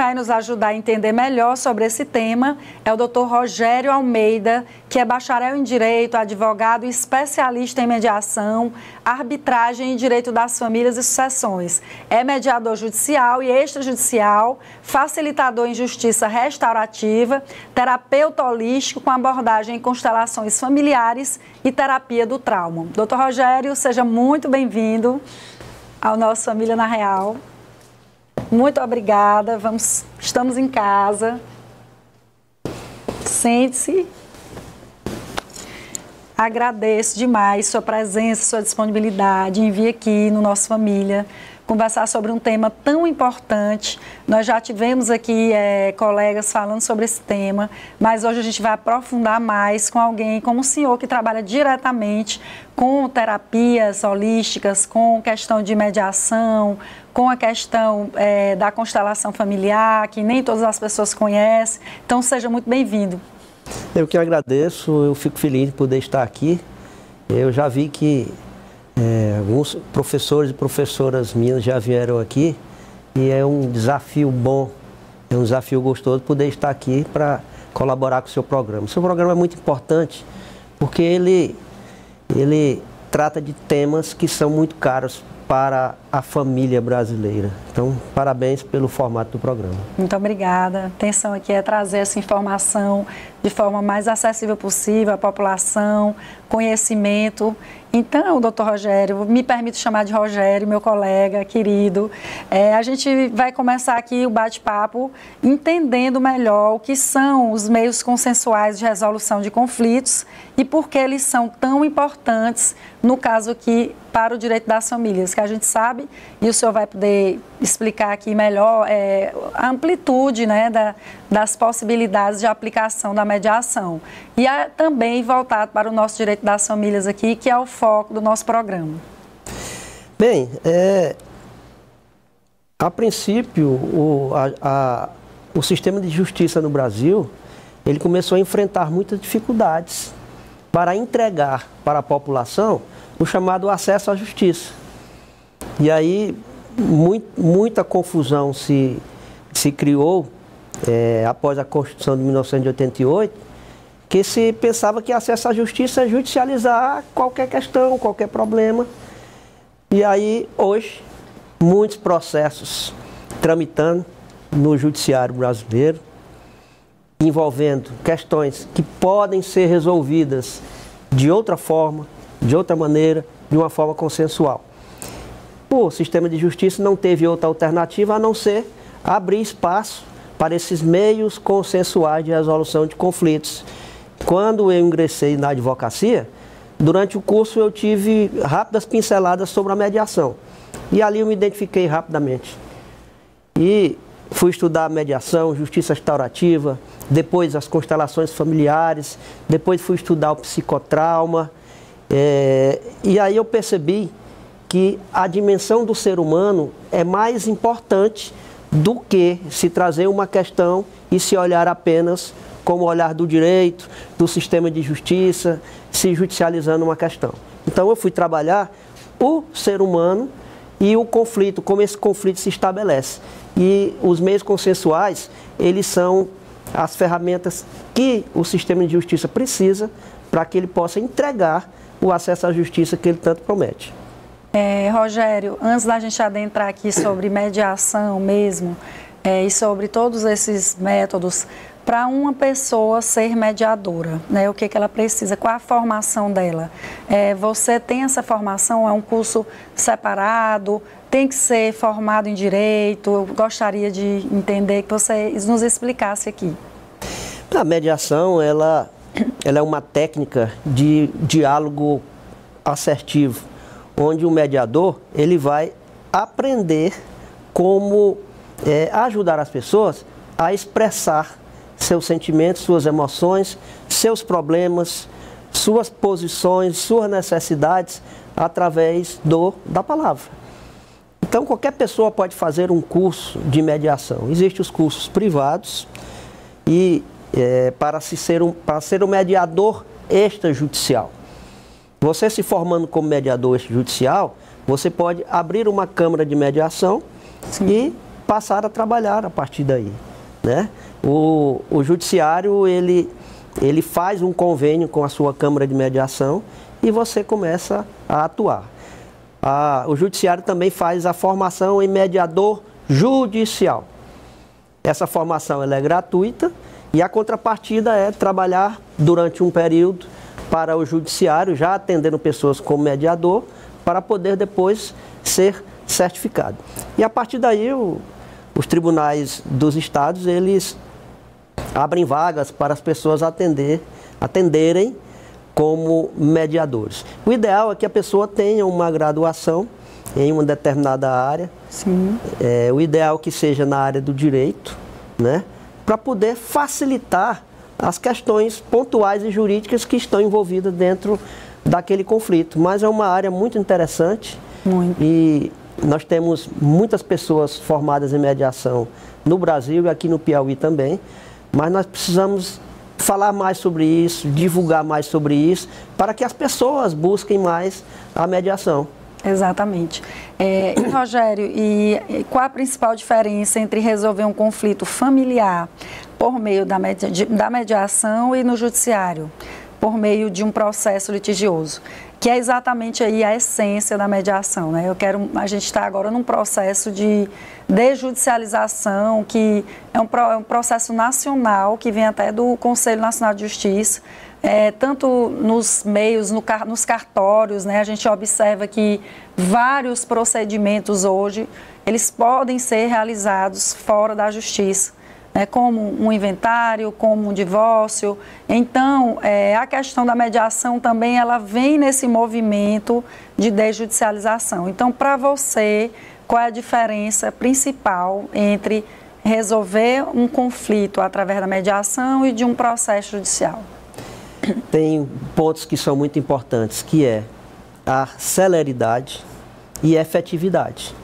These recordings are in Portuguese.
vai nos ajudar a entender melhor sobre esse tema é o Dr. Rogério Almeida, que é bacharel em Direito, advogado e especialista em mediação, arbitragem e direito das famílias e sucessões. É mediador judicial e extrajudicial, facilitador em justiça restaurativa, terapeuta holístico com abordagem em constelações familiares e terapia do trauma. Dr. Rogério, seja muito bem-vindo ao nosso Família na Real. Muito obrigada. Estamos em casa. Sente-se. Agradeço demais sua presença, sua disponibilidade em vir aqui no nosso Família conversar sobre um tema tão importante. Nós já tivemos aqui colegas falando sobre esse tema, mas hoje a gente vai aprofundar mais com alguém como o senhor, que trabalha diretamente com terapias holísticas, com questão de mediação, com a questão da constelação familiar, que nem todas as pessoas conhecem. Então, seja muito bem-vindo. Eu que agradeço, eu fico feliz de poder estar aqui. Eu já vi que alguns professores e professoras minhas já vieram aqui e é um desafio bom, é um desafio gostoso poder estar aqui para colaborar com o seu programa. O seu programa é muito importante porque ele trata de temas que são muito caros para a família brasileira. Então, parabéns pelo formato do programa. Muito obrigada. A intenção aqui é trazer essa informação de forma mais acessível possível à população, conhecimento. Então, doutor Rogério, me permito chamar de Rogério, meu colega querido. A gente vai começar aqui o bate-papo entendendo melhor o que são os meios consensuais de resolução de conflitos e por que eles são tão importantes, no caso aqui, para o direito das famílias, que a gente sabe, e o senhor vai poder explicar aqui melhor a amplitude, né, das possibilidades de aplicação da mediação. E também voltado para o nosso direito das famílias aqui, que é o foco do nosso programa. Bem, a princípio, o sistema de justiça no Brasil, ele começou a enfrentar muitas dificuldades para entregar para a população o chamado acesso à justiça. E aí, muita confusão se criou após a Constituição de 1988, que se pensava que acesso à justiça é judicializar qualquer questão, qualquer problema. E aí, hoje, muitos processos tramitando no judiciário brasileiro, envolvendo questões que podem ser resolvidas de outra forma, de outra maneira, de uma forma consensual. O sistema de justiça não teve outra alternativa a não ser abrir espaço para esses meios consensuais de resolução de conflitos. Quando eu ingressei na advocacia, durante o curso eu tive rápidas pinceladas sobre a mediação. E ali eu me identifiquei rapidamente. E fui estudar mediação, justiça restaurativa, depois as constelações familiares, depois fui estudar o psicotrauma. E aí eu percebi que a dimensão do ser humano é mais importante do que se trazer uma questão e se olhar apenas como o olhar do direito, do sistema de justiça, se judicializando uma questão. Então eu fui trabalhar o ser humano e o conflito, como esse conflito se estabelece. E os meios consensuais, eles são as ferramentas que o sistema de justiça precisa para que ele possa entregar o acesso à justiça que ele tanto promete. Rogério, antes da gente adentrar aqui sobre mediação mesmo, e sobre todos esses métodos, para uma pessoa ser mediadora, né, o que ela precisa, qual a formação dela? Você tem essa formação, é um curso separado, tem que ser formado em direito? Eu gostaria de entender que você nos explicasse aqui. A mediação, ela é uma técnica de diálogo assertivo, onde o mediador ele vai aprender como ajudar as pessoas a expressar seus sentimentos, suas emoções, seus problemas, suas posições, suas necessidades através da palavra. Então, qualquer pessoa pode fazer um curso de mediação. Existem os cursos privados e para ser um mediador extrajudicial. Você se formando como mediador extrajudicial, você pode abrir uma câmara de mediação. Sim. E passar a trabalhar a partir daí, né? O judiciário, ele faz um convênio com a sua Câmara de Mediação e você começa a atuar. O judiciário também faz a formação em mediador judicial. Essa formação ela é gratuita e a contrapartida é trabalhar durante um período para o judiciário, já atendendo pessoas como mediador, para poder depois ser certificado. E a partir daí, os tribunais dos estados, eles abrem vagas para as pessoas atenderem como mediadores. O ideal é que a pessoa tenha uma graduação em uma determinada área. Sim. O ideal é que seja na área do direito, né? Para poder facilitar as questões pontuais e jurídicas que estão envolvidas dentro daquele conflito. Mas é uma área muito interessante. Muito. E nós temos muitas pessoas formadas em mediação no Brasil e aqui no Piauí também. Mas nós precisamos falar mais sobre isso, divulgar mais sobre isso, para que as pessoas busquem mais a mediação. Exatamente. E, Rogério, e qual a principal diferença entre resolver um conflito familiar por meio da mediação e no judiciário, por meio de um processo litigioso? Que é exatamente aí a essência da mediação, né? A gente está agora num processo de desjudicialização, que é um processo nacional, que vem até do Conselho Nacional de Justiça, tanto nos meios, nos cartórios, né? A gente observa que vários procedimentos hoje, eles podem ser realizados fora da justiça, né? Como um inventário, como um divórcio. Então, a questão da mediação também, ela vem nesse movimento de desjudicialização. Então, para você, qual é a diferença principal entre resolver um conflito através da mediação e de um processo judicial? Tem pontos que são muito importantes, que é a celeridade e a efetividade.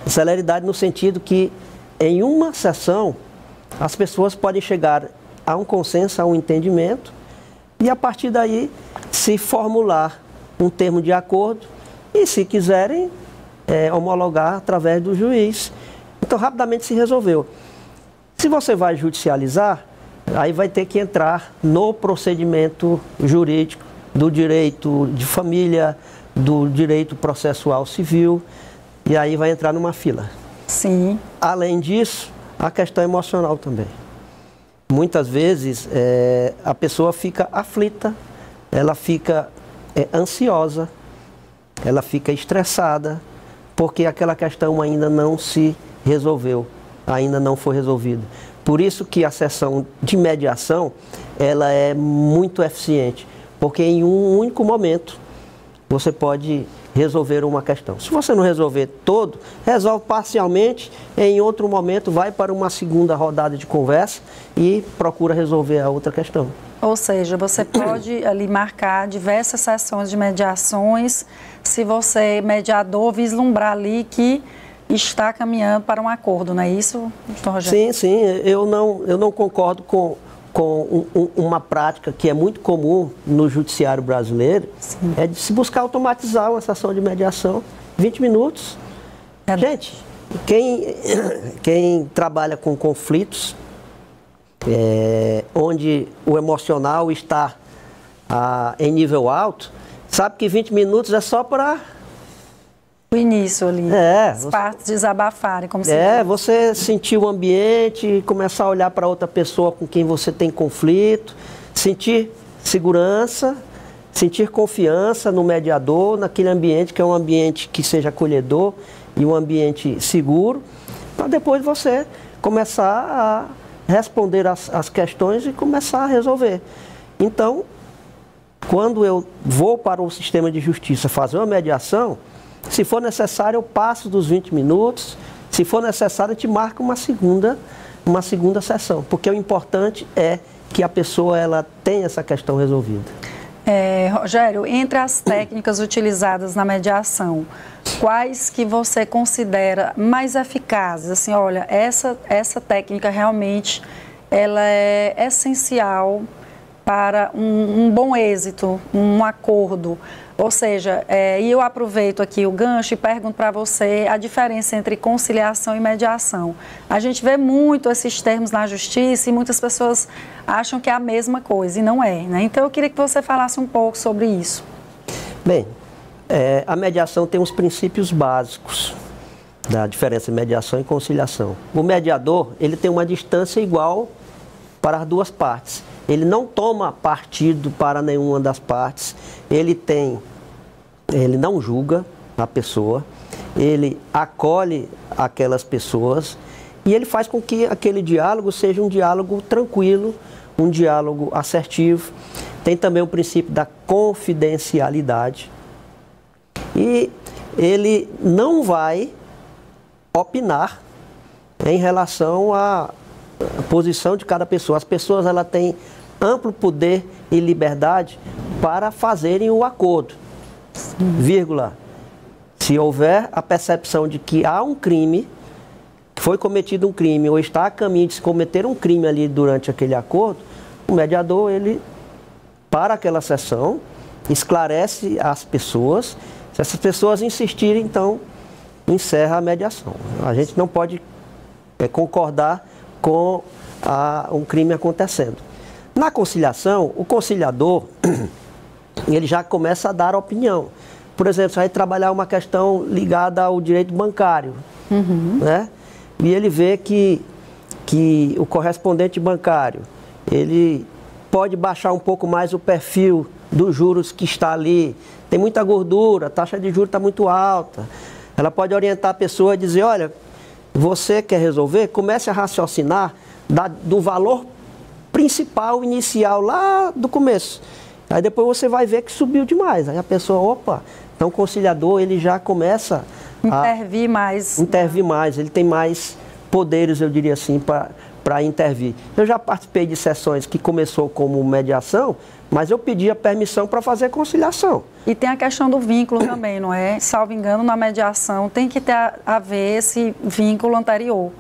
Celeridade no sentido que, em uma sessão, as pessoas podem chegar a um consenso, a um entendimento, e a partir daí se formular um termo de acordo e, se quiserem, homologar através do juiz. Então, rapidamente se resolveu. Se você vai judicializar, aí vai ter que entrar no procedimento jurídico do direito de família, do direito processual civil, e aí vai entrar numa fila. Sim. Além disso, a questão emocional também. Muitas vezes a pessoa fica aflita, ela fica ansiosa, ela fica estressada, porque aquela questão ainda não se resolveu, ainda não foi resolvida. Por isso que a sessão de mediação, ela é muito eficiente, porque em um único momento você pode resolver uma questão. Se você não resolver todo, resolve parcialmente, em outro momento vai para uma segunda rodada de conversa e procura resolver a outra questão. Ou seja, você pode ali marcar diversas sessões de mediações, se você, mediador, vislumbrar ali que está caminhando para um acordo, não é isso, doutor Rogério? Sim, eu não concordo com uma prática que é muito comum no judiciário brasileiro. Sim. É de se buscar automatizar uma sessão de mediação, 20 minutos. Gente, quem trabalha com conflitos, onde o emocional está em nível alto, sabe que 20 minutos é só para o início ali, as partes desabafarem, como se você sentir o ambiente, começar a olhar para outra pessoa com quem você tem conflito, sentir segurança, sentir confiança no mediador, naquele ambiente que é um ambiente que seja acolhedor e um ambiente seguro, para depois você começar a responder as questões e começar a resolver. Então, quando eu vou para o sistema de justiça fazer uma mediação, se for necessário, eu passo dos 20 minutos. Se for necessário, eu te marco uma segunda sessão. Porque o importante é que a pessoa ela tenha essa questão resolvida. Rogério, entre as técnicas utilizadas na mediação, quais que você considera mais eficazes? Assim, olha, essa técnica realmente ela é essencial para um bom êxito, um acordo. Ou seja, e eu aproveito aqui o gancho e pergunto para você a diferença entre conciliação e mediação. A gente vê muito esses termos na justiça e muitas pessoas acham que é a mesma coisa e não é, né? Então eu queria que você falasse um pouco sobre isso. Bem, a mediação tem uns princípios básicos da diferença entre mediação e conciliação. O mediador, ele tem uma distância igual para as duas partes. Ele não toma partido para nenhuma das partes, ele não julga a pessoa, ele acolhe aquelas pessoas e ele faz com que aquele diálogo seja um diálogo tranquilo, um diálogo assertivo. Tem também o princípio da confidencialidade e ele não vai opinar em relação à posição de cada pessoa. As pessoas têm amplo poder e liberdade para fazerem o acordo, vírgula. Se houver a percepção de que há um crime, que foi cometido um crime ou está a caminho de se cometer um crime ali durante aquele acordo, o mediador, ele, para aquela sessão, esclarece as pessoas. Se essas pessoas insistirem, então, encerra a mediação. A gente não pode concordar com um crime acontecendo. Na conciliação, o conciliador, ele já começa a dar opinião. Por exemplo, você vai trabalhar uma questão ligada ao direito bancário, né? E ele vê que o correspondente bancário, ele pode baixar um pouco mais o perfil dos juros que está ali. Tem muita gordura, a taxa de juros está muito alta. Ela pode orientar a pessoa e dizer, olha, você quer resolver? Comece a raciocinar do valor principal, inicial, lá do começo. Aí depois você vai ver que subiu demais. Aí a pessoa, opa, então o conciliador, ele já começa a intervir mais. Ele tem mais poderes, eu diria assim, para intervir. Eu já participei de sessões que começou como mediação, mas eu pedi a permissão para fazer conciliação. E tem a questão do vínculo também, não é? Salvo engano, na mediação tem que haver esse vínculo anterior.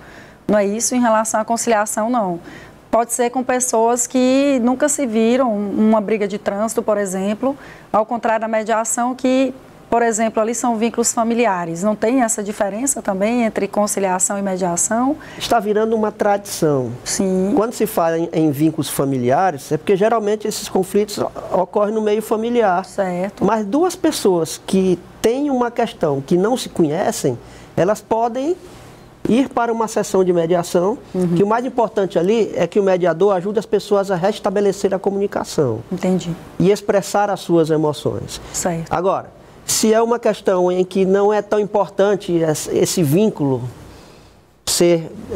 Não é isso em relação à conciliação, não. Pode ser com pessoas que nunca se viram, uma briga de trânsito, por exemplo, ao contrário da mediação que, por exemplo, ali são vínculos familiares. Não tem essa diferença também entre conciliação e mediação? Está virando uma tradição. Sim. Quando se fala em vínculos familiares, é porque geralmente esses conflitos ocorrem no meio familiar. Certo. Mas duas pessoas que têm uma questão que não se conhecem, elas podem ir para uma sessão de mediação, que o mais importante ali é que o mediador ajude as pessoas a restabelecer a comunicação. Entendi. E expressar as suas emoções. Certo. Agora, se é uma questão em que não é tão importante esse vínculo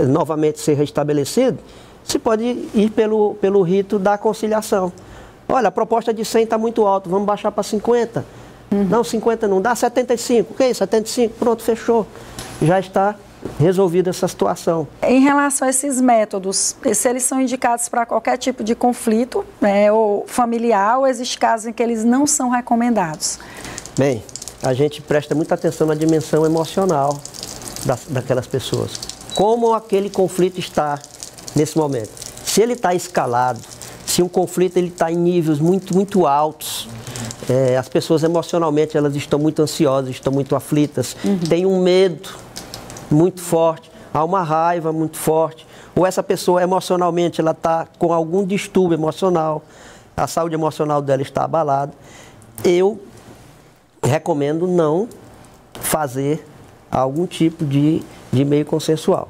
novamente ser restabelecido, se pode ir pelo rito da conciliação. Olha, a proposta de 100 está muito alta, vamos baixar para 50. Não, 50 não dá, 75. Ok, 75, pronto, fechou. Já está resolvida essa situação. Em relação a esses métodos, se eles são indicados para qualquer tipo de conflito, né, ou familiar, ou existe casos em que eles não são recomendados? Bem, a gente presta muita atenção na dimensão emocional daquelas pessoas. Como aquele conflito está nesse momento. Se ele está escalado, se um conflito está em níveis muito, muito altos, as pessoas emocionalmente elas estão muito ansiosas, estão muito aflitas, têm um medo muito forte, há uma raiva muito forte, ou essa pessoa emocionalmente ela está com algum distúrbio emocional, a saúde emocional dela está abalada, eu recomendo não fazer algum tipo de meio consensual.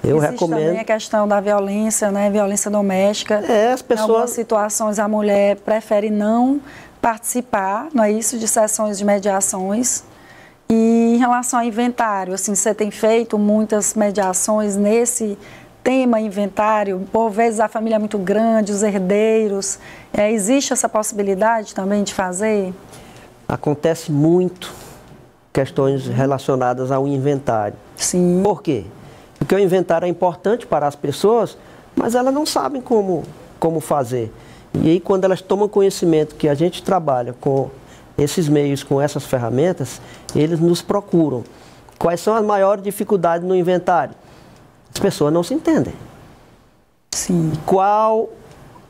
Existe também a questão da violência, né? Violência doméstica. As pessoas... Em algumas situações a mulher prefere não participar, não é isso, de sessões de mediações. E em relação ao inventário, assim, você tem feito muitas mediações nesse tema inventário? Por vezes a família é muito grande, os herdeiros. Existe essa possibilidade também de fazer? Acontece muito questões relacionadas ao inventário. Sim. Por quê? Porque o inventário é importante para as pessoas, mas elas não sabem como fazer. E aí, quando elas tomam conhecimento que a gente trabalha com esses meios, com essas ferramentas, eles nos procuram. Quais são as maiores dificuldades no inventário? As pessoas não se entendem. Sim. Qual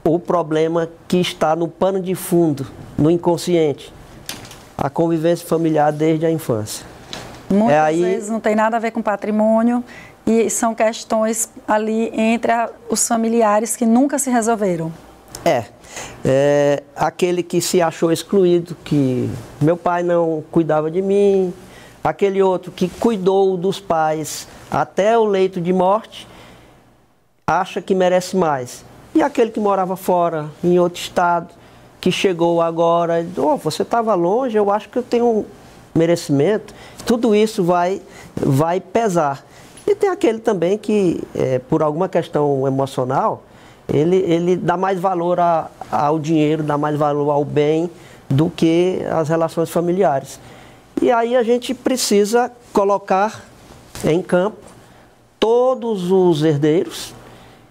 o problema que está no pano de fundo, no inconsciente, a convivência familiar desde a infância. Muitas vezes não tem nada a ver com patrimônio e são questões ali entre os familiares que nunca se resolveram. Aquele que se achou excluído, que meu pai não cuidava de mim, aquele outro que cuidou dos pais até o leito de morte, acha que merece mais. E aquele que morava fora, em outro estado, que chegou agora, você estava longe, eu acho que eu tenho um merecimento. Tudo isso vai pesar. E tem aquele também que, por alguma questão emocional, ele dá mais valor ao dinheiro, dá mais valor ao bem do que às relações familiares. E aí a gente precisa colocar em campo todos os herdeiros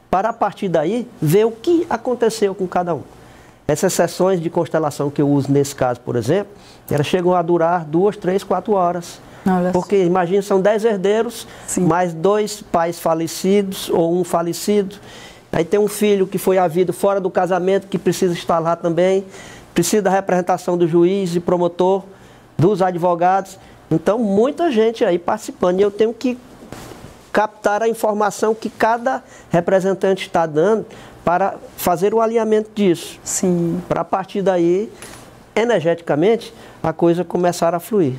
para, a partir daí, ver o que aconteceu com cada um. Essas sessões de constelação que eu uso nesse caso, por exemplo, elas chegam a durar 2, 3, 4 horas. Porque, imagina, são 10 herdeiros, sim, mais 2 pais falecidos ou um falecido. Aí tem um filho que foi havido fora do casamento, que precisa estar lá também. Precisa da representação do juiz e promotor, dos advogados. Então, muita gente aí participando. E eu tenho que captar a informação que cada representante está dando para fazer o alinhamento disso. Sim. Para, a partir daí, energeticamente, a coisa começar a fluir.